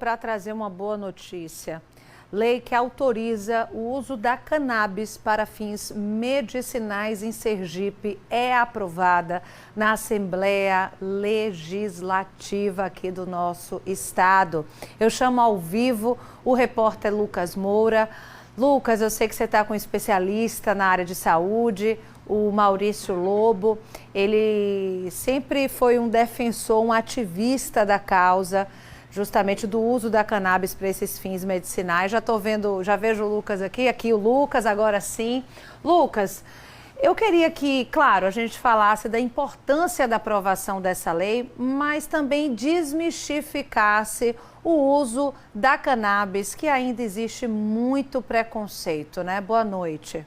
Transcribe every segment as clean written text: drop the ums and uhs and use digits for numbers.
Para trazer uma boa notícia. Lei que autoriza o uso da cannabis para fins medicinais em Sergipe é aprovada na Assembleia Legislativa aqui do nosso estado. Eu chamo ao vivo o repórter Lucas Moura. Lucas, eu sei que você está com um especialista na área de saúde, o Maurício Lobo. Ele sempre foi um defensor, um ativista da causa, justamente do uso da cannabis para esses fins medicinais. Já vejo o Lucas aqui o Lucas, agora sim. Lucas, eu queria que, claro, a gente falasse da importância da aprovação dessa lei, mas também desmistificasse o uso da cannabis, que ainda existe muito preconceito, né? Boa noite.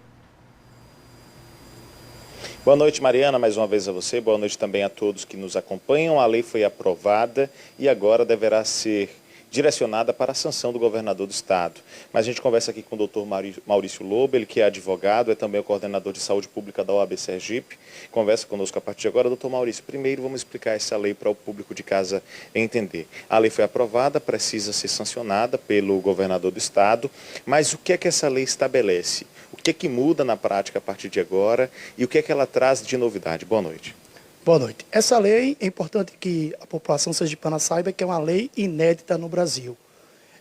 Boa noite, Mariana, mais uma vez a você. Boa noite também a todos que nos acompanham. A lei foi aprovada e agora deverá ser direcionada para a sanção do governador do estado. Mas a gente conversa aqui com o doutor Maurício Lobo, ele que é advogado, é também o coordenador de saúde pública da OAB Sergipe. Conversa conosco a partir de agora. Doutor Maurício, primeiro vamos explicar essa lei para o público de casa entender. A lei foi aprovada, precisa ser sancionada pelo governador do estado, mas o que é que essa lei estabelece? O que é que muda na prática a partir de agora e o que é que ela traz de novidade? Boa noite. Boa noite. Essa lei, é importante que a população sergipana saiba que é uma lei inédita no Brasil.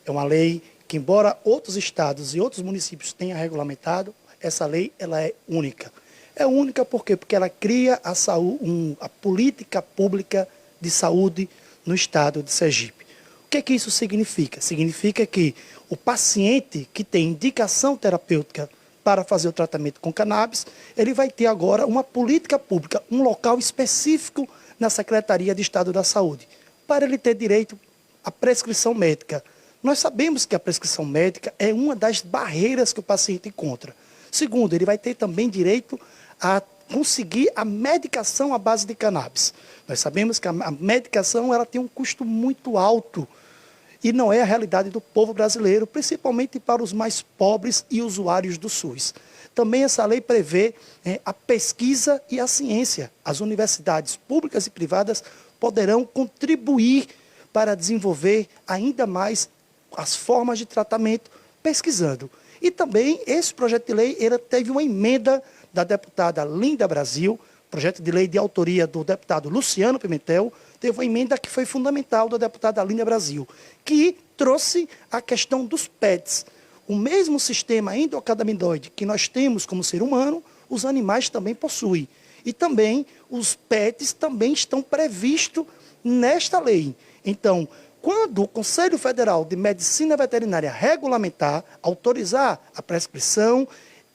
É uma lei que, embora outros estados e outros municípios tenham regulamentado, essa lei ela é única. É única por quê? Porque ela cria a política pública de saúde no estado de Sergipe. O que é que isso significa? Significa que o paciente que tem indicação terapêutica para fazer o tratamento com cannabis, ele vai ter agora uma política pública, um local específico na Secretaria de Estado da Saúde, para ele ter direito à prescrição médica. Nós sabemos que a prescrição médica é uma das barreiras que o paciente encontra. Segundo, ele vai ter também direito a conseguir a medicação à base de cannabis. Nós sabemos que a medicação ela tem um custo muito alto, e não é a realidade do povo brasileiro, principalmente para os mais pobres e usuários do SUS. Também essa lei prevê a pesquisa e a ciência. As universidades públicas e privadas poderão contribuir para desenvolver ainda mais as formas de tratamento pesquisando. E também esse projeto de lei ele teve uma emenda da deputada Linda Brasil, projeto de lei de autoria do deputado Luciano Pimentel, teve uma emenda que foi fundamental da deputada Linda Brasil, que trouxe a questão dos PETs. O mesmo sistema endocannabinoide que nós temos como ser humano, os animais também possuem. E também os PETs também estão previstos nesta lei. Então, quando o Conselho Federal de Medicina Veterinária regulamentar, autorizar a prescrição,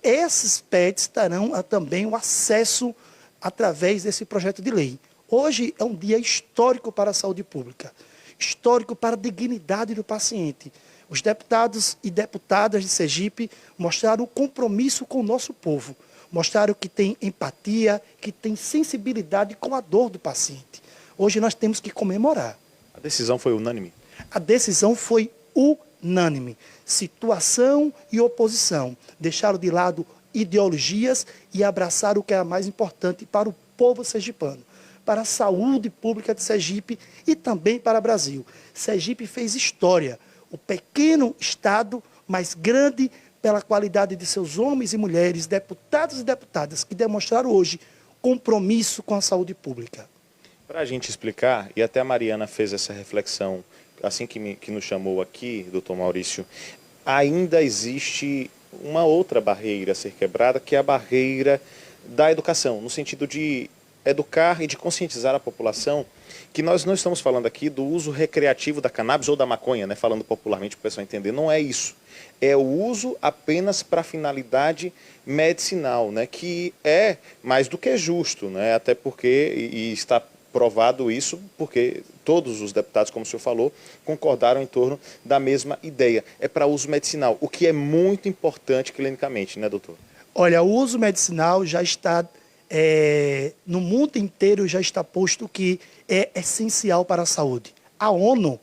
esses PETs terão também o acesso através desse projeto de lei. Hoje é um dia histórico para a saúde pública, histórico para a dignidade do paciente. Os deputados e deputadas de Sergipe mostraram o compromisso com o nosso povo, mostraram que tem empatia, que tem sensibilidade com a dor do paciente. Hoje nós temos que comemorar. A decisão foi unânime? A decisão foi unânime. Situação e oposição deixaram de lado ideologias e abraçaram o que é mais importante para o povo sergipano, para a saúde pública de Sergipe e também para o Brasil. Sergipe fez história, o pequeno estado, mas grande pela qualidade de seus homens e mulheres, deputados e deputadas, que demonstraram hoje compromisso com a saúde pública. Para a gente explicar, e até a Mariana fez essa reflexão, assim que nos chamou aqui, doutor Maurício, ainda existe uma outra barreira a ser quebrada, que é a barreira da educação, no sentido de educar e de conscientizar a população que nós não estamos falando aqui do uso recreativo da cannabis ou da maconha, né, falando popularmente para o pessoal entender, não é isso. É o uso apenas para finalidade medicinal, né, que é mais do que justo, né, até porque, e está provado isso, porque todos os deputados, como o senhor falou, concordaram em torno da mesma ideia. É para uso medicinal, o que é muito importante clinicamente, né, doutor? Olha, o uso medicinal já está, no mundo inteiro já está posto que é essencial para a saúde. A ONU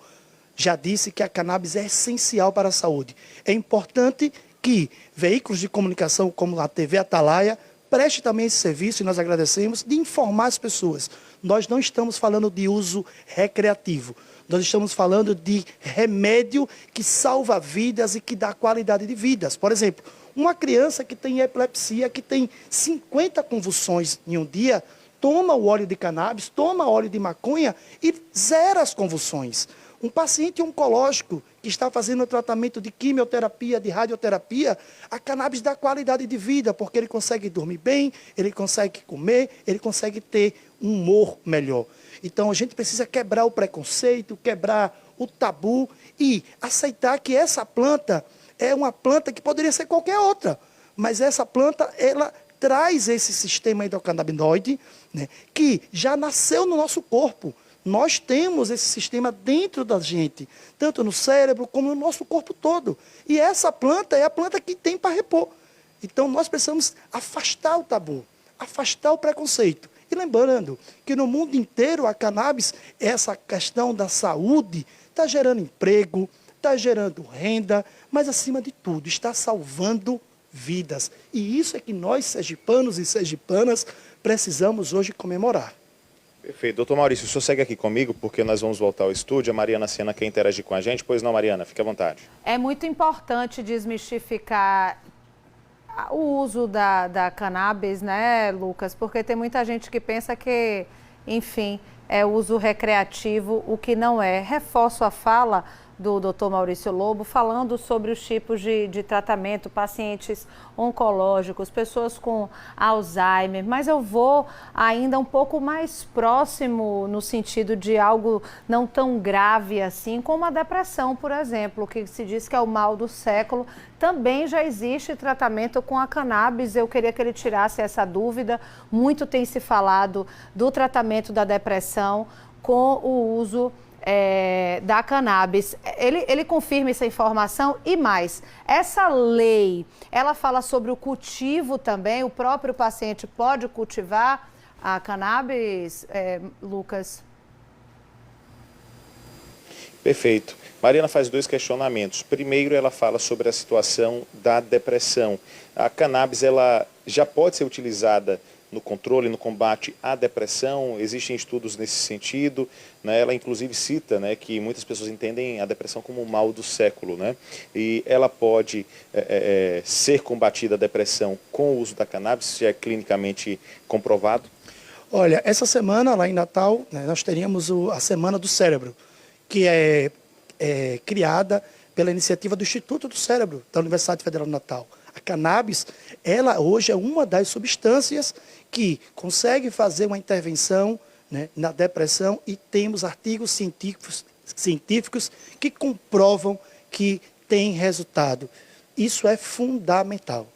já disse que a cannabis é essencial para a saúde. É importante que veículos de comunicação como a TV Atalaia preste também esse serviço, e nós agradecemos, de informar as pessoas. Nós não estamos falando de uso recreativo. Nós estamos falando de remédio que salva vidas e que dá qualidade de vidas. Por exemplo, uma criança que tem epilepsia, que tem 50 convulsões em um dia, toma o óleo de cannabis, toma óleo de maconha e zera as convulsões. Um paciente oncológico que está fazendo tratamento de quimioterapia, de radioterapia, a cannabis dá qualidade de vida, porque ele consegue dormir bem, ele consegue comer, ele consegue ter um humor melhor. Então, a gente precisa quebrar o preconceito, quebrar o tabu e aceitar que essa planta é uma planta que poderia ser qualquer outra. Mas essa planta, ela traz esse sistema endocannabinoide, né, que já nasceu no nosso corpo. Nós temos esse sistema dentro da gente, tanto no cérebro como no nosso corpo todo. E essa planta é a planta que tem para repor. Então, nós precisamos afastar o tabu, afastar o preconceito. E lembrando que no mundo inteiro a cannabis, essa questão da saúde, está gerando emprego, está gerando renda, mas acima de tudo, está salvando vidas. E isso é que nós, sergipanos e sergipanas, precisamos hoje comemorar. Perfeito. Doutor Maurício, o senhor segue aqui comigo, porque nós vamos voltar ao estúdio. A Mariana Sena quer interagir com a gente. Pois não, Mariana, fique à vontade. É muito importante desmistificar o uso da cannabis, né, Lucas? Porque tem muita gente que pensa que, enfim, é uso recreativo, o que não é. Reforço a fala do Dr. Maurício Lobo, falando sobre os tipos de tratamento, pacientes oncológicos, pessoas com Alzheimer, mas eu vou ainda um pouco mais próximo no sentido de algo não tão grave assim, como a depressão, por exemplo, que se diz que é o mal do século. Também já existe tratamento com a cannabis. Eu queria que ele tirasse essa dúvida. Muito tem se falado do tratamento da depressão com o uso da cannabis. Ele confirma essa informação e mais. Essa lei, ela fala sobre o cultivo também. O próprio paciente pode cultivar a cannabis, Lucas? Perfeito. Mariana faz dois questionamentos. Primeiro, ela fala sobre a situação da depressão. A cannabis, ela já pode ser utilizada no controle, no combate à depressão? Existem estudos nesse sentido, né? Ela inclusive cita, né, que muitas pessoas entendem a depressão como o mal do século, né? E ela pode ser combatida, a depressão, com o uso da cannabis, se é clinicamente comprovado? Olha, essa semana lá em Natal, né, nós teríamos a Semana do Cérebro, que é criada pela iniciativa do Instituto do Cérebro da Universidade Federal de Natal. A cannabis, ela hoje é uma das substâncias que consegue fazer uma intervenção, né, na depressão, e temos artigos científicos que comprovam que tem resultado. Isso é fundamental.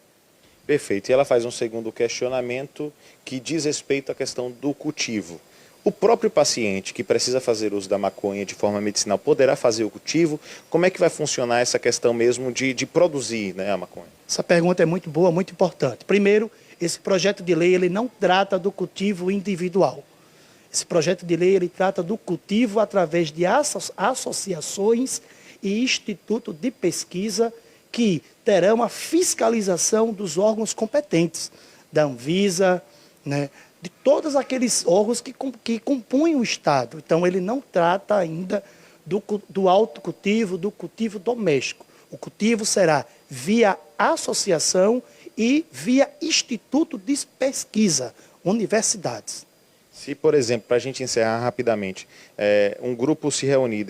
Perfeito. E ela faz um segundo questionamento que diz respeito à questão do cultivo. O próprio paciente que precisa fazer uso da maconha de forma medicinal poderá fazer o cultivo? Como é que vai funcionar essa questão mesmo de produzir, né, a maconha? Essa pergunta é muito boa, muito importante. Primeiro, esse projeto de lei ele não trata do cultivo individual. Esse projeto de lei ele trata do cultivo através de associações e institutos de pesquisa que terão a fiscalização dos órgãos competentes, da Anvisa, né, de todos aqueles órgãos que compõem o Estado. Então, ele não trata ainda do autocultivo, do cultivo doméstico. O cultivo será via associação e via instituto de pesquisa, universidades. Se, por exemplo, para a gente encerrar rapidamente, um grupo se reunir,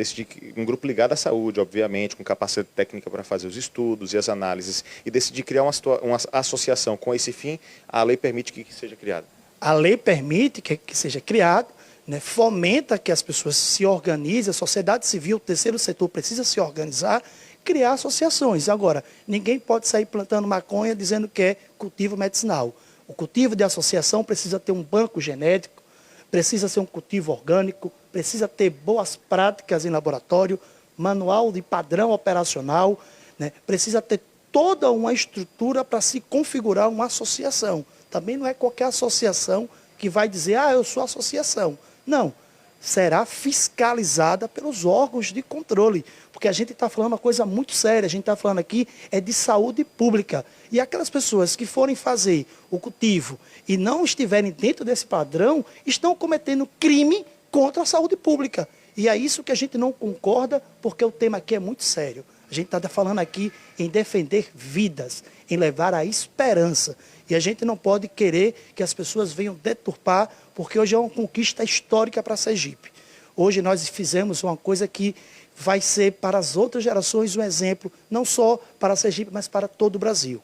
um grupo ligado à saúde, obviamente, com capacidade técnica para fazer os estudos e as análises, e decidir criar uma associação com esse fim, a lei permite que seja criada? A lei permite que seja criado, né, fomenta que as pessoas se organizem, a sociedade civil, o terceiro setor precisa se organizar, criar associações. Agora, ninguém pode sair plantando maconha dizendo que é cultivo medicinal. O cultivo de associação precisa ter um banco genético, precisa ser um cultivo orgânico, precisa ter boas práticas em laboratório, manual de padrão operacional, né, precisa ter toda uma estrutura para se configurar uma associação. Também não é qualquer associação que vai dizer, eu sou associação. Não. será fiscalizada pelos órgãos de controle, porque a gente está falando uma coisa muito séria, a gente está falando aqui de saúde pública. E aquelas pessoas que forem fazer o cultivo e não estiverem dentro desse padrão, estão cometendo crime contra a saúde pública. E é isso que a gente não concorda, porque o tema aqui é muito sério. A gente está falando aqui em defender vidas, em levar a esperança. E a gente não pode querer que as pessoas venham deturpar, porque hoje é uma conquista histórica para Sergipe. Hoje nós fizemos uma coisa que vai ser para as outras gerações um exemplo, não só para Sergipe, mas para todo o Brasil.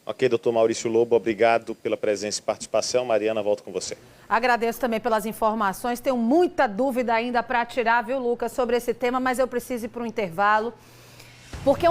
Ok, doutor Maurício Lobo, obrigado pela presença e participação. Mariana, volto com você. Agradeço também pelas informações. Tenho muita dúvida ainda para tirar, viu, Lucas, sobre esse tema, mas eu preciso ir para um intervalo, porque